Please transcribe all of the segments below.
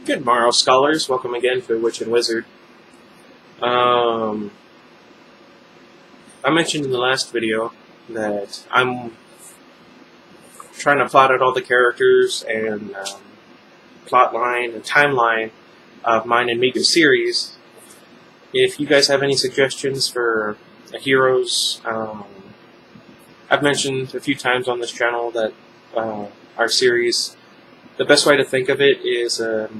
Good morrow, scholars. Welcome again to Witch and Wizard. I mentioned in the last video that I'm trying to plot out all the characters and plot line and timeline of mine and Mika's series. If you guys have any suggestions for heroes, I've mentioned a few times on this channel that our series, the best way to think of it is a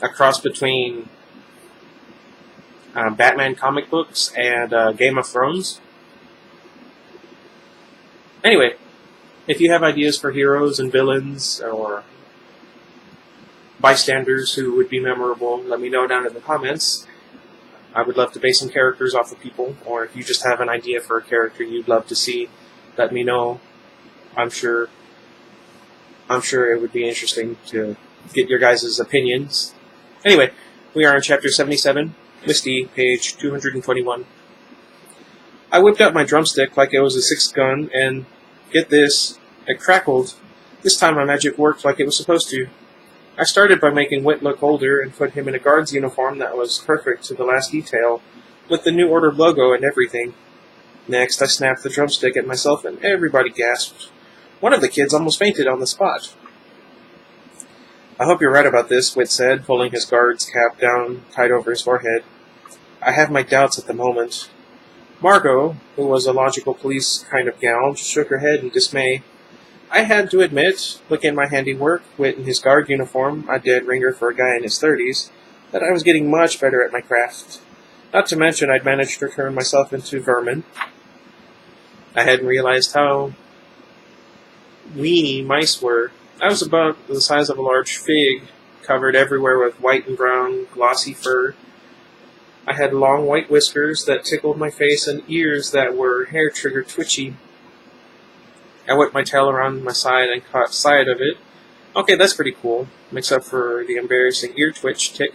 cross between Batman comic books and Game of Thrones. Anyway, if you have ideas for heroes and villains or bystanders who would be memorable, let me know down in the comments. I would love to base some characters off of people, or if you just have an idea for a character you'd love to see, let me know. I'm sure it would be interesting to get your guys' opinions. Anyway, we are on chapter 77, Misty, page 221. I whipped out my drumstick like it was a 6 gun, and get this, it crackled. This time my magic worked like it was supposed to. I started by making Whit look older and put him in a guard's uniform that was perfect to the last detail, with the New Order logo and everything. Next, I snapped the drumstick at myself and everybody gasped. One of the kids almost fainted on the spot. I hope you're right about this, Whit said, pulling his guard's cap down tight over his forehead. I have my doubts at the moment. Margot, who was a logical police kind of gal, shook her head in dismay. I had to admit, looking at my handiwork, Whit in his guard uniform, a dead ringer for a guy in his 30s, that I was getting much better at my craft. Not to mention I'd managed to turn myself into vermin. I hadn't realized how weeny mice were. I was about the size of a large fig, covered everywhere with white and brown, glossy fur. I had long white whiskers that tickled my face and ears that were hair-trigger twitchy. I whipped my tail around my side and caught sight of it. Okay, that's pretty cool, except for the embarrassing ear twitch tick,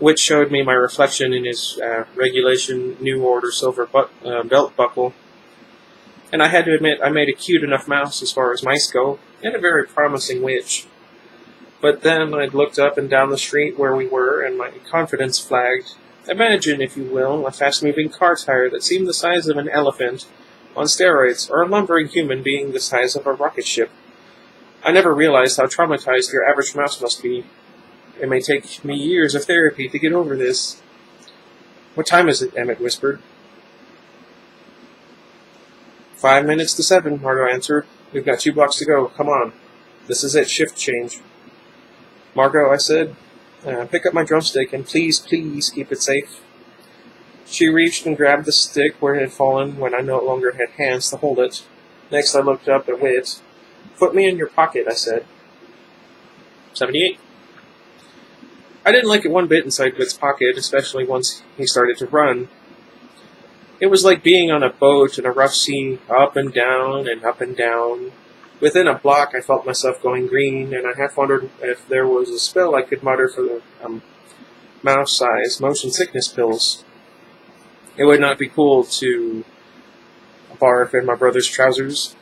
which showed me my reflection in his regulation New Order silver belt buckle. And I had to admit I made a cute enough mouse as far as mice go, and a very promising witch. But then I looked up and down the street where we were, and my confidence flagged. Imagine, if you will, a fast-moving car tire that seemed the size of an elephant on steroids, or a lumbering human being the size of a rocket ship. I never realized how traumatized your average mouse must be. It may take me years of therapy to get over this. What time is it? Emmett whispered. 5 minutes to 7, Margot answered. We've got 2 blocks to go. Come on. This is it. Shift change. Margot, I said, pick up my drumstick and please, please keep it safe. She reached and grabbed the stick where it had fallen when I no longer had hands to hold it. Next I looked up at Whit. Put me in your pocket, I said. 78. I didn't like it one bit inside Whit's pocket, especially once he started to run. It was like being on a boat in a rough sea, up and down and up and down. Within a block I felt myself going green, and I half wondered if there was a spell I could mutter for the mouse-sized motion sickness pills. It would not be cool to barf in my brother's trousers.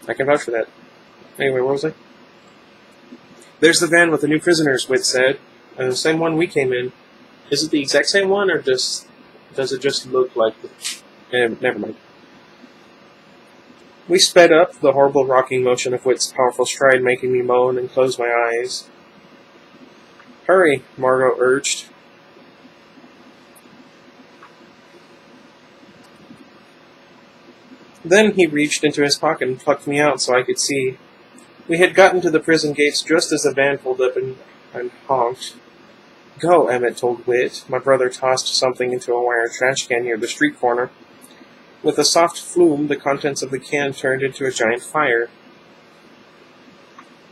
I can vouch for that. Anyway, where was I? There's the van with the new prisoners, Whit said. The same one we came in. Is it the exact same one, or does it just look like the... never mind. We sped up, the horrible rocking motion of Whit's powerful stride making me moan and close my eyes. Hurry, Margot urged. Then he reached into his pocket and plucked me out so I could see. We had gotten to the prison gates just as the van pulled up and honked. Go, Emmett told Whit. My brother tossed something into a wire trash can near the street corner. With a soft flume, the contents of the can turned into a giant fire.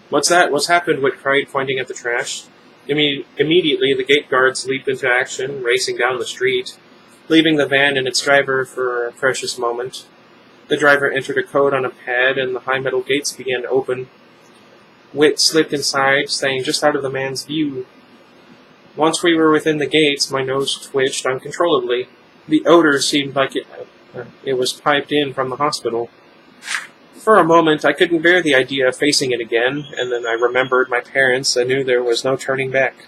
What's that? What's happened? Whit cried, pointing at the trash. Immediately, the gate guards leaped into action, racing down the street, leaving the van and its driver for a precious moment. The driver entered a code on a pad, and the high metal gates began to open. Whit slipped inside, staying just out of the man's view. Once we were within the gates, my nose twitched uncontrollably. The odor seemed like it was piped in from the hospital. For a moment, I couldn't bear the idea of facing it again, and then I remembered my parents and knew there was no turning back.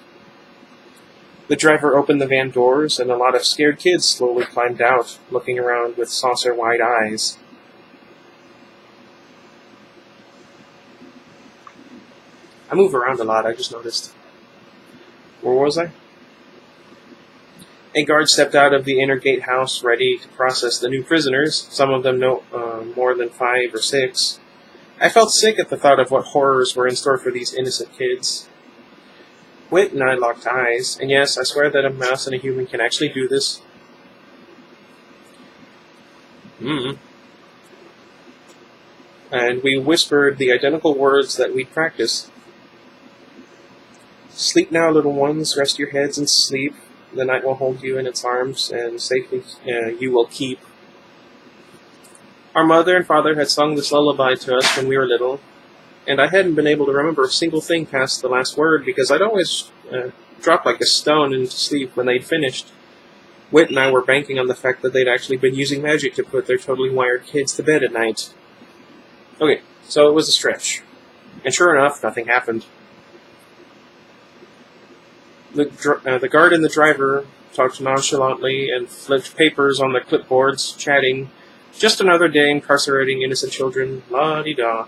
The driver opened the van doors, and a lot of scared kids slowly climbed out, looking around with saucer-wide eyes. I move around a lot, I just noticed. Where was I? A guard stepped out of the inner gatehouse, ready to process the new prisoners, some of them no more than 5 or 6. I felt sick at the thought of what horrors were in store for these innocent kids. Whit and I locked eyes, and yes, I swear that a mouse and a human can actually do this. And we whispered the identical words that we'd practiced. Sleep now, little ones, rest your heads and sleep. The night will hold you in its arms, and safely you will keep. Our mother and father had sung this lullaby to us when we were little, and I hadn't been able to remember a single thing past the last word because I'd always drop like a stone into sleep when they'd finished. Whit and I were banking on the fact that they'd actually been using magic to put their totally wired kids to bed at night. Okay, so it was a stretch. And sure enough, nothing happened. The guard and the driver talked nonchalantly and flipped papers on the clipboards, chatting, "Just another day incarcerating innocent children, la-di-da."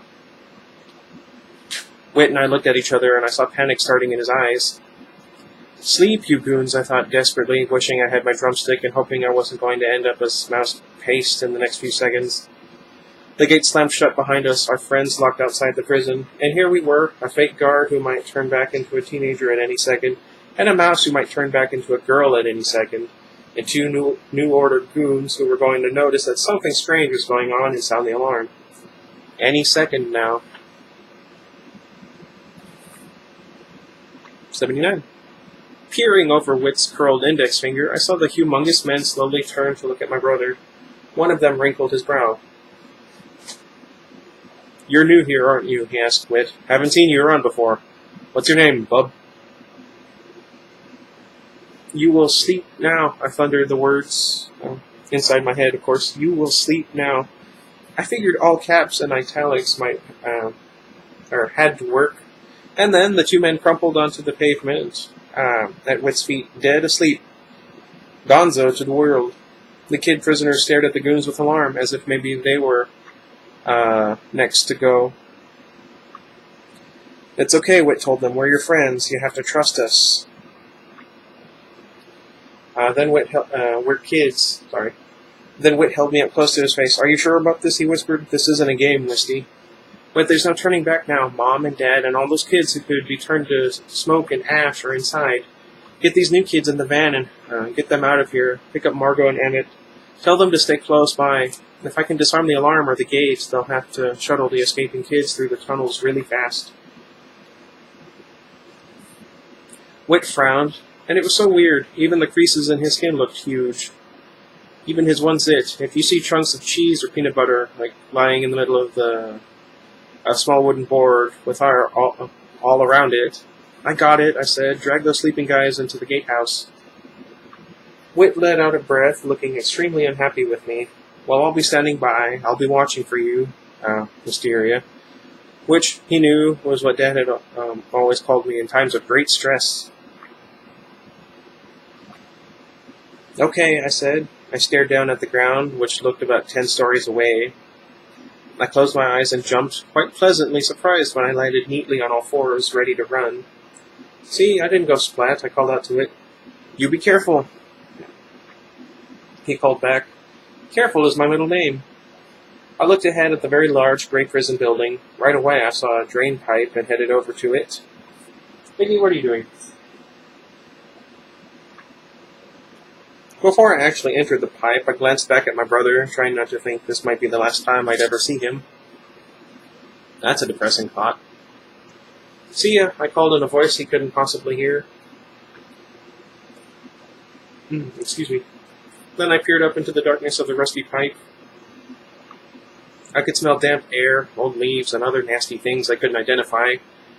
Whit and I looked at each other, and I saw panic starting in his eyes. "Sleep, you goons," I thought desperately, wishing I had my drumstick and hoping I wasn't going to end up as mouse paste in the next few seconds. The gate slammed shut behind us, our friends locked outside the prison, and here we were, a fake guard who might turn back into a teenager at any second, and a mouse who might turn back into a girl at any second, and 2 new order goons who were going to notice that something strange was going on and sound the alarm. Any second now. 79. Peering over Whit's curled index finger, I saw the humongous men slowly turn to look at my brother. One of them wrinkled his brow. "You're new here, aren't you?" he asked Whit. "Haven't seen you around before. What's your name, bub?" "You will sleep now," I thundered the words inside my head, of course. "You will sleep now." I figured all caps and italics might, had to work. And then the 2 men crumpled onto the pavement at Whit's feet, dead asleep. Gonzo to the world. The kid prisoners stared at the goons with alarm, as if maybe they were next to go. "It's okay," Whit told them. "We're your friends. You have to trust us." We're kids. Sorry. Then Whit held me up close to his face. "Are you sure about this?" he whispered. "This isn't a game, Misty. But there's no turning back now. Mom and Dad and all those kids who could be turned to smoke and ash are inside. Get these new kids in the van and get them out of here. Pick up Margot and Emmett. Tell them to stay close by. If I can disarm the alarm or the gates, they'll have to shuttle the escaping kids through the tunnels really fast." Whit frowned, and it was so weird. Even the creases in his skin looked huge. Even his one zit. If you see chunks of cheese or peanut butter, like lying in the middle of a small wooden board with fire all around it. "I got it," I said. "Drag those sleeping guys into the gatehouse." Whit let out a breath, looking extremely unhappy with me. "Well, I'll be standing by. I'll be watching for you, Mysteria." Which, he knew, was what Dad had always called me in times of great stress. "Okay," I said. I stared down at the ground, which looked about 10 stories away. I closed my eyes and jumped, quite pleasantly surprised when I landed neatly on all 4s, ready to run. "See, I didn't go splat," I called out to it. "You be careful," he called back. Careful is my middle name. I looked ahead at the very large gray prison building. Right away I saw a drain pipe and headed over to it. "Biggie, what are you doing?" Before I actually entered the pipe, I glanced back at my brother, trying not to think this might be the last time I'd ever see him. That's a depressing thought. "See ya," I called in a voice he couldn't possibly hear. Excuse me. Then I peered up into the darkness of the rusty pipe. I could smell damp air, old leaves, and other nasty things I couldn't identify.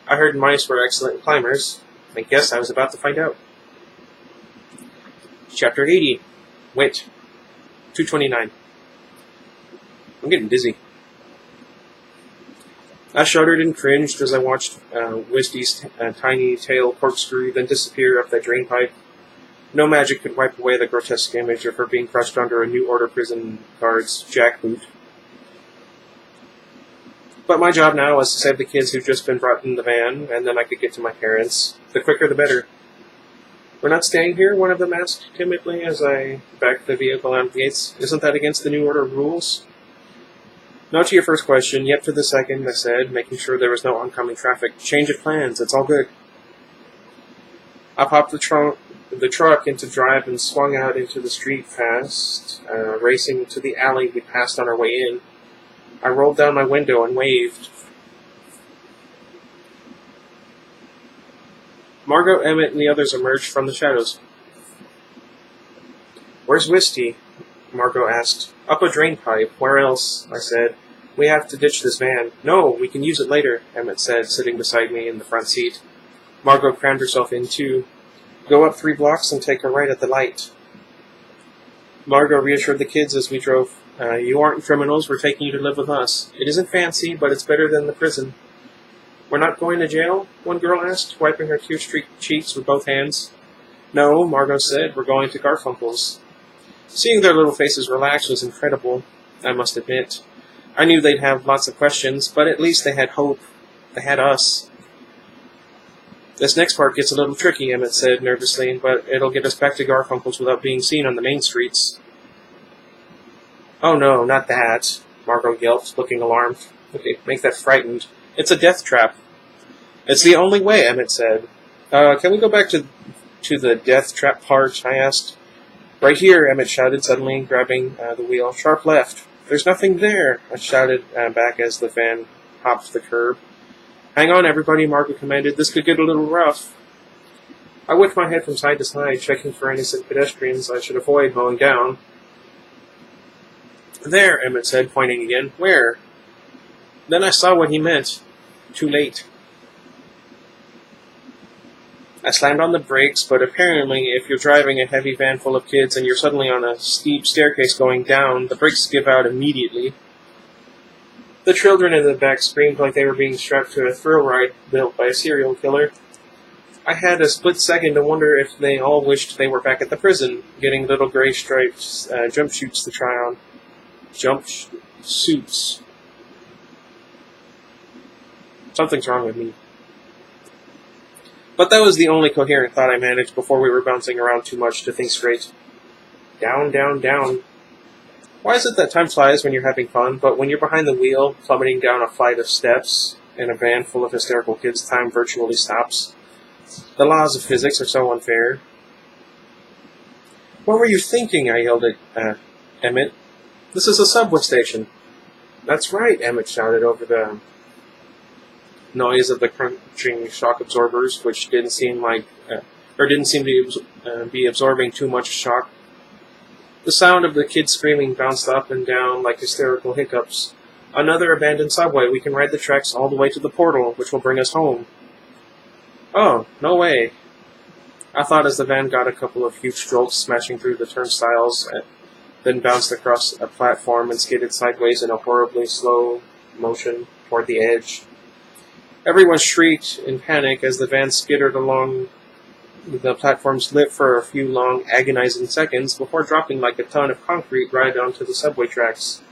I heard mice were excellent climbers. I guess I was about to find out. Chapter 80. Wait. 229. I'm getting dizzy. I shuddered and cringed as I watched Wisdy's tiny tail corkscrew, then disappear up that drain pipe. No magic could wipe away the grotesque image of her being crushed under a New Order prison guard's jackboot. But my job now was to save the kids who'd just been brought in the van, and then I could get to my parents. The quicker the better. "We're not staying here?" one of them asked timidly as I backed the vehicle out of the gates. "Isn't that against the New Order rules?" "No to your first question, yep to the second," I said, making sure there was no oncoming traffic. "Change of plans, it's all good." I popped the truck into drive and swung out into the street fast, racing to the alley we passed on our way in. I rolled down my window and waved. Margot, Emmett, and the others emerged from the shadows. "Where's Wisty?" Margot asked. "Up a drain pipe. Where else?" I said. "We have to ditch this van." "No, we can use it later," Emmett said, sitting beside me in the front seat. Margot crammed herself in, too. "Go up 3 blocks and take a right at the light." Margot reassured the kids as we drove. "You aren't criminals. We're taking you to live with us. It isn't fancy, but it's better than the prison." "We're not going to jail?" one girl asked, wiping her tear-streaked cheeks with both hands. "No," Margot said. "We're going to Garfunkel's." Seeing their little faces relax was incredible, I must admit. I knew they'd have lots of questions, but at least they had hope. They had us. "This next part gets a little tricky," Emmett said nervously, "but it'll get us back to Garfunkel's without being seen on the main streets." "Oh no, not that," Margot yelped, looking alarmed. "Okay, make that frightened. It's a death trap." "It's the only way," Emmett said. Can we go back to the death trap part?" I asked. "Right here," Emmett shouted suddenly, grabbing the wheel. "Sharp left." "There's nothing there," I shouted back as the van hopped the curb. "Hang on, everybody," Margaret commanded. "This could get a little rough." I whipped my head from side to side, checking for innocent pedestrians I should avoid mowing down. "There," Emmett said, pointing again. "Where?" Then I saw what he meant. Too late. I slammed on the brakes, but apparently if you're driving a heavy van full of kids and you're suddenly on a steep staircase going down, the brakes give out immediately. The children in the back screamed like they were being strapped to a thrill ride built by a serial killer. I had a split second to wonder if they all wished they were back at the prison, getting little gray striped jumpsuits to try on. Jumpsuits. Something's wrong with me. But that was the only coherent thought I managed before we were bouncing around too much to think straight. Down, down, down. Why is it that time flies when you're having fun, but when you're behind the wheel, plummeting down a flight of steps in a van full of hysterical kids, time virtually stops? The laws of physics are so unfair. "What were you thinking?" I yelled at Emmett. "This is a subway station." "That's right," Emmett shouted over the noise of the crunching shock absorbers, which didn't seem to be absorbing too much shock. The sound of the kids screaming bounced up and down like hysterical hiccups. "Another abandoned subway. We can ride the tracks all the way to the portal, which will bring us home." "Oh, no way." I thought as the van got a couple of huge jolts smashing through the turnstiles, then bounced across a platform and skidded sideways in a horribly slow motion toward the edge. Everyone shrieked in panic as the van skittered along the platform's lip for a few long, agonizing seconds before dropping like a ton of concrete right onto the subway tracks.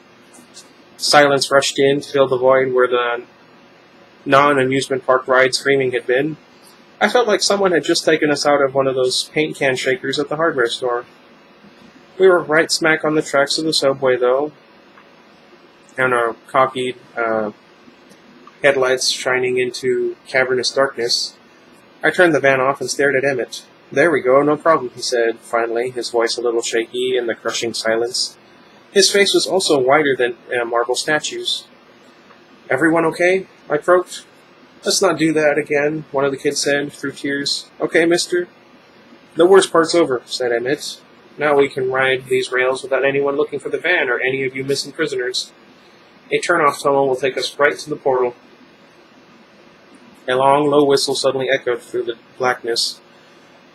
Silence rushed in to fill the void where the non-amusement park ride screaming had been. I felt like someone had just taken us out of one of those paint can shakers at the hardware store. We were right smack on the tracks of the subway, though, and our cockeyed headlights shining into cavernous darkness. I turned the van off and stared at Emmett. "There we go, no problem," he said, finally, his voice a little shaky in the crushing silence. His face was also whiter than marble statues. "Everyone okay?" I croaked. "Let's not do that again," one of the kids said, through tears. "Okay, mister?" "The worst part's over," said Emmett. "Now we can ride these rails without anyone looking for the van or any of you missing prisoners. A turn-off tunnel will take us right to the portal." A long, low whistle suddenly echoed through the blackness.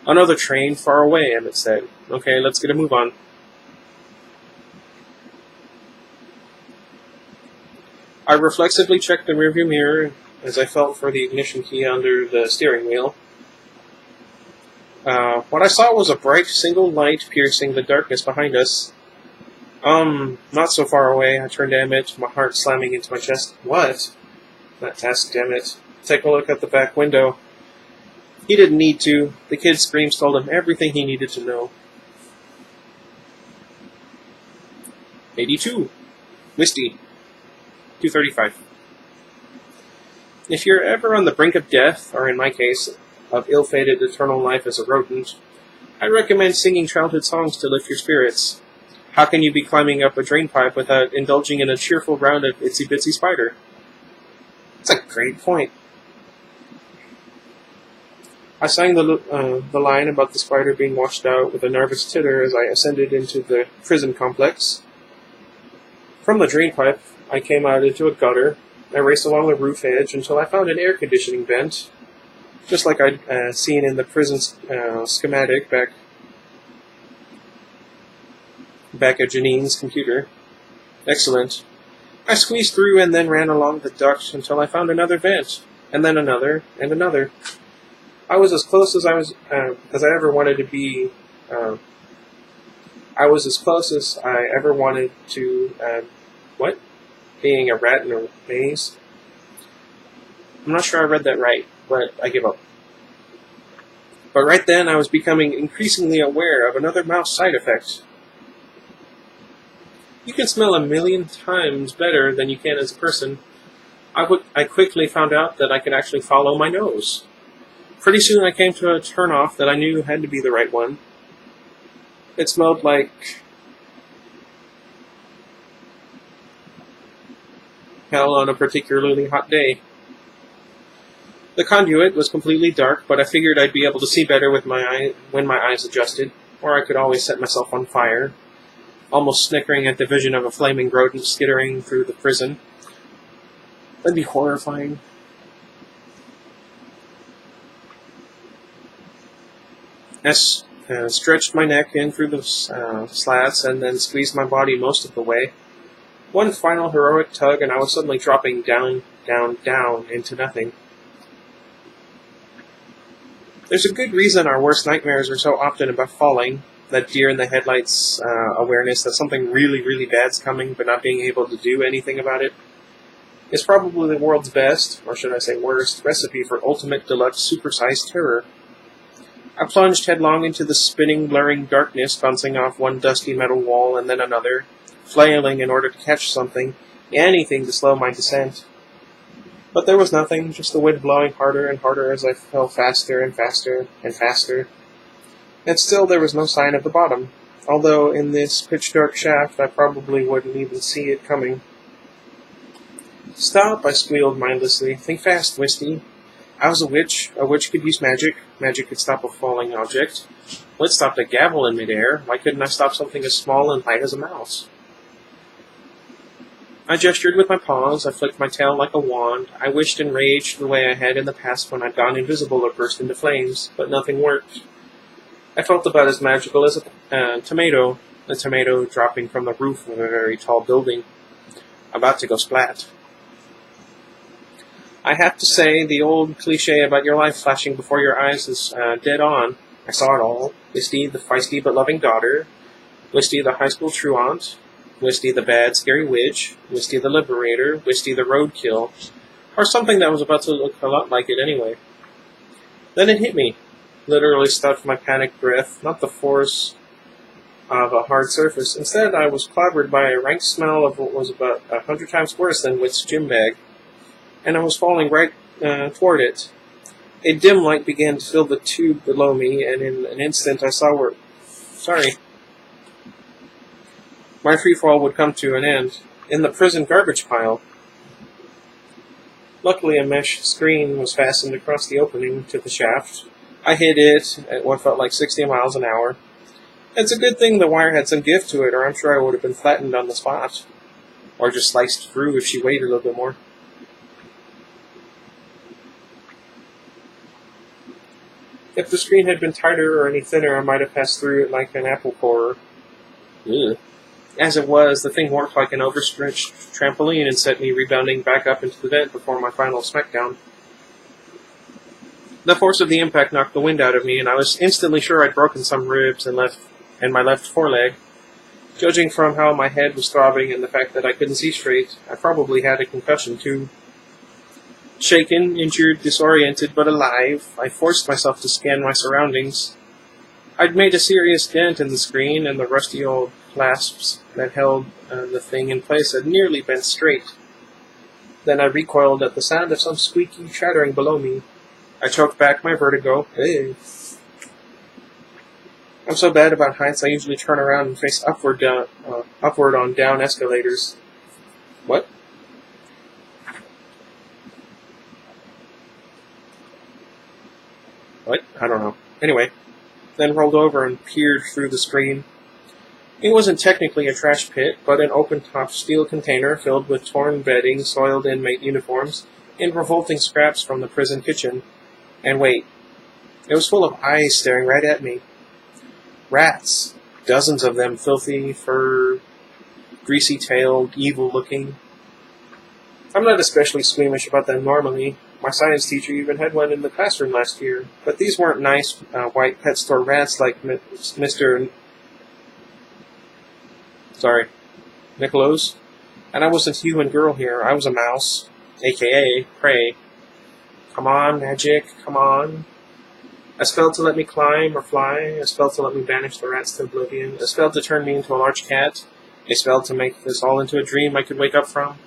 "Another train far away," Emmett said. "Okay, let's get a move on." I reflexively checked the rearview mirror as I felt for the ignition key under the steering wheel. What I saw was a bright single light piercing the darkness behind us. Not so far away. I turned to Emmett, my heart slamming into my chest. What? That task, Emmett. Take a look at the back window. He didn't need to. The kid's screams told him everything he needed to know. 82. Misty. 235. If you're ever on the brink of death, or in my case, of ill-fated eternal life as a rodent, I recommend singing childhood songs to lift your spirits. How can you be climbing up a drainpipe without indulging in a cheerful round of Itsy Bitsy Spider? That's a great point. I sang the line about the spider being washed out with a nervous titter as I ascended into the prison complex. From the drainpipe, I came out into a gutter. I raced along the roof edge until I found an air conditioning vent, just like I'd seen in the prison schematic back at Janine's computer. Excellent. I squeezed through and then ran along the duct until I found another vent, and then another, and another. I was as close as I ever wanted to be. I was as close as I ever wanted to. What? Being a rat in a maze. I'm not sure I read that right, but I give up. But right then, I was becoming increasingly aware of another mouse side effect. You can smell a million times better than you can as a person. I quickly found out that I could actually follow my nose. Pretty soon I came to a turn-off that I knew had to be the right one. It smelled like hell on a particularly hot day. The conduit was completely dark, but I figured I'd be able to see better with when my eyes adjusted, or I could always set myself on fire, almost snickering at the vision of a flaming rodent skittering through the prison. That'd be horrifying. I stretched my neck in through the slats and then squeezed my body most of the way. One final heroic tug and I was suddenly dropping down, down, down into nothing. There's a good reason our worst nightmares are so often about falling, that deer in the headlights awareness that something really, really bad's coming but not being able to do anything about it. It's probably the world's best, or should I say worst, recipe for ultimate deluxe supersized terror. I plunged headlong into the spinning, blurring darkness, bouncing off one dusty metal wall and then another, flailing in order to catch something, anything to slow my descent. But there was nothing, just the wind blowing harder and harder as I fell faster and faster and faster. And still there was no sign of the bottom, although in this pitch-dark shaft I probably wouldn't even see it coming. "Stop," I squealed mindlessly. "Think fast, Misty. I was a witch. A witch could use magic. Magic could stop a falling object. What stopped a gavel in midair? Why couldn't I stop something as small and light as a mouse?" I gestured with my paws. I flicked my tail like a wand. I wished and raged the way I had in the past when I'd gone invisible or burst into flames, but nothing worked. I felt about as magical as a tomato dropping from the roof of a very tall building, about to go splat. I have to say, the old cliche about your life flashing before your eyes is dead on. I saw it all. Misty, the feisty but loving daughter. Misty, the high school truant. Misty, the bad, scary witch. Misty, the liberator. Misty, the roadkill. Or something that was about to look a lot like it anyway. Then it hit me. Literally stopped my panicked breath, not the force of a hard surface. Instead, I was clobbered by a rank smell of what was about 100 times worse than Wit's gym bag. And I was falling right toward it. A dim light began to fill the tube below me, and in an instant I saw where... my freefall would come to an end. In the prison garbage pile. Luckily, a mesh screen was fastened across the opening to the shaft. I hit it at what felt like 60 miles an hour. It's a good thing the wire had some give to it, or I'm sure I would have been flattened on the spot. Or just sliced through if she weighed a little bit more. If the screen had been tighter or any thinner, I might have passed through it like an apple corer. Ugh. As it was, the thing worked like an overstretched trampoline and sent me rebounding back up into the vent before my final smackdown. The force of the impact knocked the wind out of me, and I was instantly sure I'd broken some ribs and my left foreleg. Judging from how my head was throbbing and the fact that I couldn't see straight, I probably had a concussion too. Shaken, injured, disoriented, but alive, I forced myself to scan my surroundings. I'd made a serious dent in the screen, and the rusty old clasps that held the thing in place had nearly bent straight. Then I recoiled at the sound of some squeaky chattering below me. I choked back my vertigo. Hey. I'm so bad about heights, I usually turn around and face upward on down escalators. What? What? I don't know. Anyway, then rolled over and peered through the screen. It wasn't technically a trash pit, but an open-top steel container filled with torn bedding, soiled inmate uniforms, and revolting scraps from the prison kitchen. And wait, it was full of eyes staring right at me. Rats. Dozens of them, filthy, furred, greasy-tailed, evil-looking. I'm not especially squeamish about them normally. My science teacher even had one in the classroom last year. But these weren't nice white pet store rats like Mr. Nicholas. And I wasn't a human girl here. I was a mouse, a.k.a. prey. Come on, magic, come on. A spell to let me climb or fly, a spell to let me banish the rats to oblivion, a spell to turn me into a large cat, a spell to make this all into a dream I could wake up from.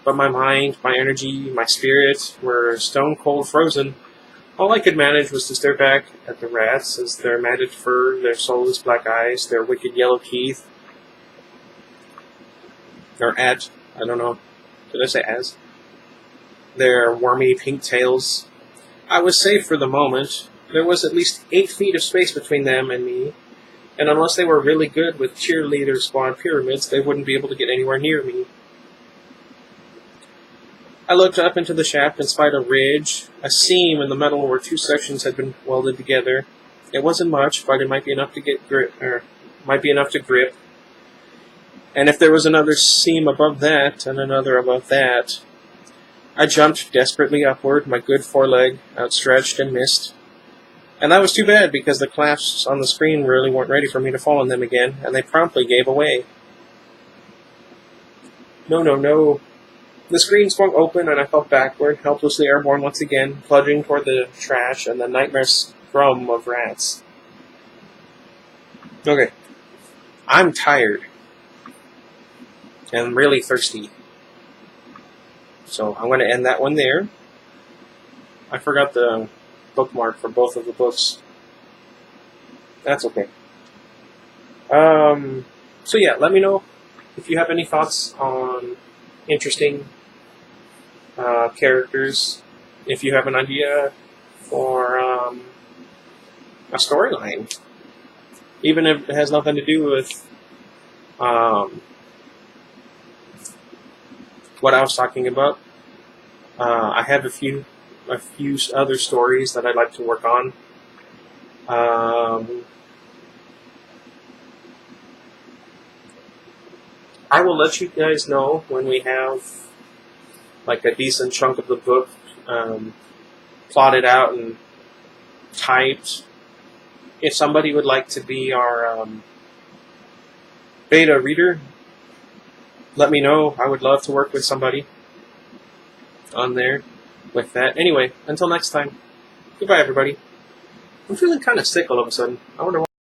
But my mind, my energy, my spirit were stone cold frozen. All I could manage was to stare back at the rats as their matted fur, their soulless black eyes, their wicked yellow teeth. Or at, I don't know, did I say as? Their wormy pink tails. I was safe for the moment. There was at least 8 feet of space between them and me, and unless they were really good with cheerleader squad pyramids, they wouldn't be able to get anywhere near me. I looked up into the shaft and spied a ridge, a seam in the metal where 2 sections had been welded together. It wasn't much, but it might be enough to grip. And if there was another seam above that, and another above that, I jumped desperately upward, my good foreleg outstretched, and missed. And that was too bad, because the clasps on the screen really weren't ready for me to fall on them again, and they promptly gave away. No. The screen swung open, and I fell backward, helplessly airborne once again, plunging toward the trash and the nightmare scrum of rats. Okay. I'm tired. And really thirsty. So I'm going to end that one there. I forgot the bookmark for both of the books. That's okay. So yeah, let me know if you have any thoughts on interesting characters. If you have an idea for a storyline, even if it has nothing to do with what I was talking about. I have a few other stories that I'd like to work on. I will let you guys know when we have like a decent chunk of the book plotted out and typed. If somebody would like to be our beta reader, let me know. I would love to work with somebody on there with that. Anyway, until next time, goodbye everybody. I'm feeling kind of sick all of a sudden. I wonder why.